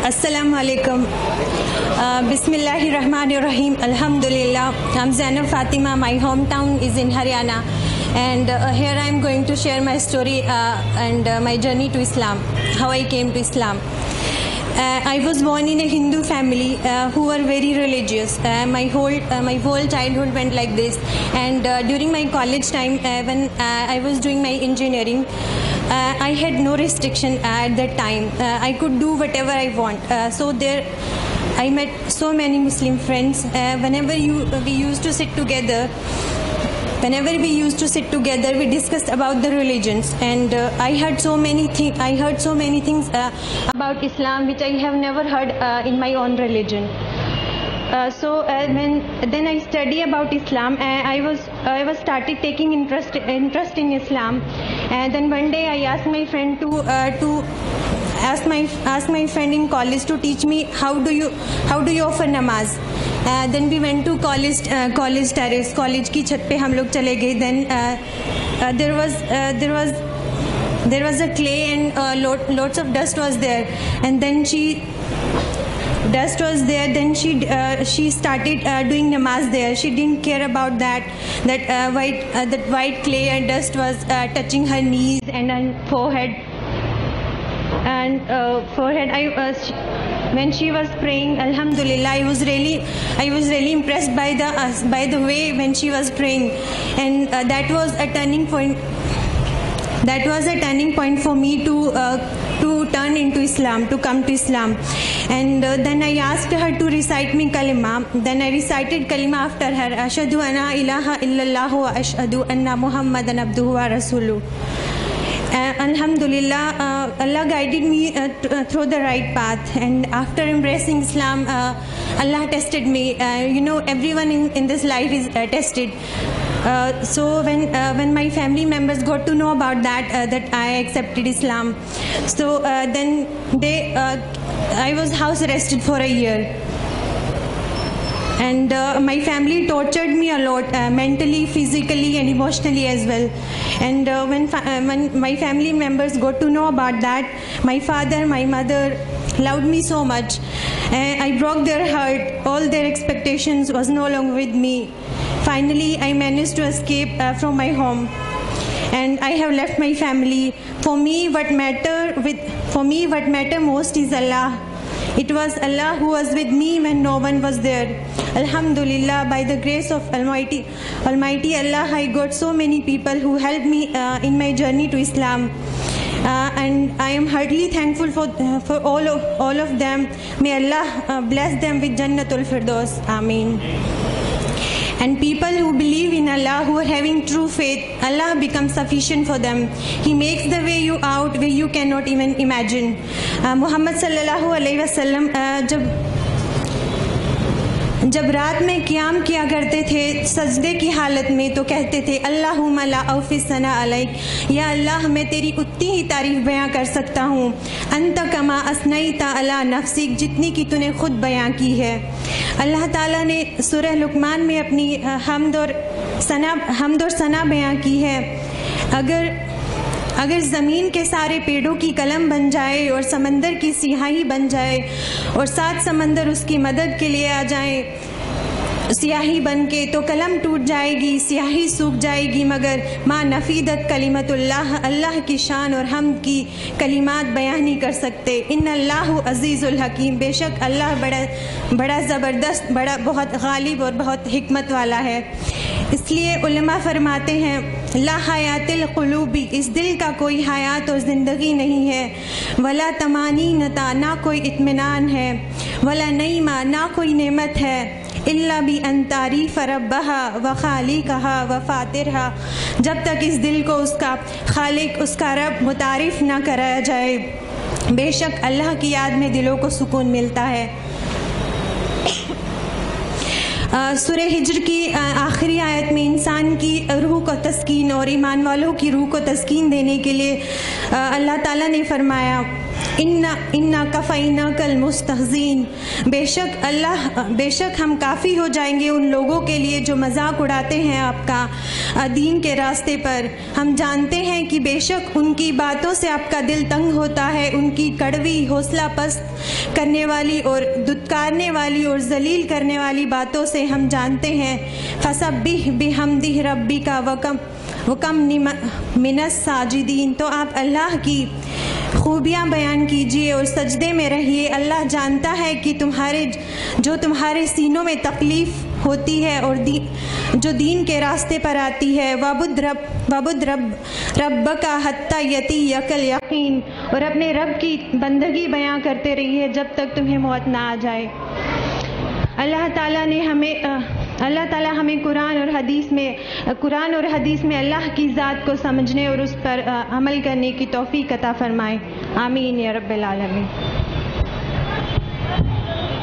Assalamu alaikum. Bismillahir Rahmanir Rahim. Alhamdulillah. I'm Zainab Fatima. My hometown is in Haryana, and here I'm going to share my story and my journey to Islam, how I came to Islam. I was born in a Hindu family who were very religious. My whole childhood went like this, and during my college time, when I was doing my engineering, I had no restriction at that time. I could do whatever I want. So there, I met so many Muslim friends. Whenever we used to sit together, we discussed about the religions, and I heard so many things about Islam which I have never heard in my own religion. So then I study about Islam, and I was started taking interest in Islam. And then one day I asked my friend ask my friend in college to teach me how do you offer namaz. Then we went to college terrace, college की छत पे हम लोग चले गए. Then there was a clay, and lots of dust was there, and then she started doing namaz there. She didn't care about that white clay and dust was touching her knees and her forehead. When she was praying, Alhamdulillah, I was really impressed by the way when she was praying, and that was a turning point. That was a turning point for me to turn into Islam, to come to Islam. And then I asked her to recite me kalima. Then I recited kalima after her. Ashhadu anna ilaha illallah wa ashhadu anna Muhammadan abduhu wa rasuluh. Alhamdulillah, Allah guided me through the right path, and after embracing Islam, Allah tested me. Everyone in this life is tested. So when my family members got to know about that I accepted Islam, so then I was house arrested for a year. And my family tortured me a lot, mentally, physically, and emotionally as well. And when my family members got to know about that, my father, my mother loved me so much. I broke their heart. All their expectations was no longer with me. Finally, I managed to escape from my home, and I have left my family. For me, what matter most is Allah. It was Allah who was with me when no one was there. Alhamdulillah, by the grace of Almighty Allah, I got so many people who helped me in my journey to Islam. And I am heartily thankful for all of them. May Allah bless them with Jannatul Firdaus. Ameen. And people who believe in Allah, who are having true faith, Allah becomes sufficient for them. He makes the way you out where you cannot even imagine. Muhammad sallallahu alaihi wasallam जब रात में क़याम किया करते थे सजदे की हालत में, तो कहते थे अल्लाहुम्मा ला औफ़िस सना अलैक, या अल्लाह मैं तेरी उतनी ही तारीफ़ बयां कर सकता हूँ, अंत कमा असनईता अला नफ्सिक, जितनी की तूने खुद बयां की है. अल्लाह ताला ने सूरह लुक़मान में अपनी हम्द और सना बयां की है. अगर ज़मीन के सारे पेड़ों की कलम बन जाए और समंदर की सियाही बन जाए और 7 समंदर उसकी मदद के लिए आ जाएं सियाही बन के, तो कलम टूट जाएगी, सियाही सूख जाएगी, मगर मा नफीदत कलिमतुल्लाह, अल्लाह की शान और हमद की कलिमात बयान नहीं कर सकते. इन्नल्लाहु अज़ीज़ुल हकीम, बेशक अल्लाह बड़ा ज़बरदस्त, बहुत गालिब और बहुत हिकमत वाला है. इसलिए उलमा फरमाते हैं ला हयातिल क़ुलूबी, इस दिल का कोई हयात और ज़िंदगी नहीं है. वला तमानीनता, ना कोई इत्मीनान है. वला नईमा, ना कोई नेमत है. इल्ला बी अन तारीफ़ रब्बहा व खालिक़हा व फ़ातिरहा, जब तक इस दिल को उसका खालिक, उसका रब मुतारिफ़ ना कराया जाए. बेशक अल्लाह की याद में दिलों को सुकून मिलता है. सूरह हिज्र की आखिरी आयत में इंसान की रूह को तस्कीन और ईमान वालों की रूह को तस्कीन देने के लिए अल्लाह ताला ने फरमाया انا کفیناک المستہزئین، بے شک ہم کافی ہو جائیں گے ان لوگوں کے لیے جو مذاق اڑاتے ہیں آپ کا دین کے راستے پر۔ ہم جانتے ہیں کہ بے شک ان کی باتوں سے آپ کا دل تنگ ہوتا ہے، ان کی کڑوی، حوصلہ پست کرنے والی اور دھتکارنے والی اور ذلیل کرنے والی باتوں سے ہم جانتے ہیں۔ فسبح بحمدہ ربک وکم من الساجدین، تو آپ اللہ کی خوبیاں بیان کیجئے اور سجدے میں رہیے۔ اللہ جانتا ہے کہ تمہارے سینوں میں تکلیف ہوتی ہے اور جو دین کے راستے پر آتی ہے۔ وَعْبُدْ رَبَّكَ حَتَّى يَأْتِيَكَ الْيَقِينُ، اور اپنے رب کی بندگی بیان کرتے رہیے جب تک تمہیں موت نہ آ جائے۔ اللہ تعالیٰ ہمیں قرآن اور حدیث میں اللہ کی ذات کو سمجھنے اور اس پر عمل کرنے کی توفیق عطا فرمائے۔ آمین یا رب العالمین۔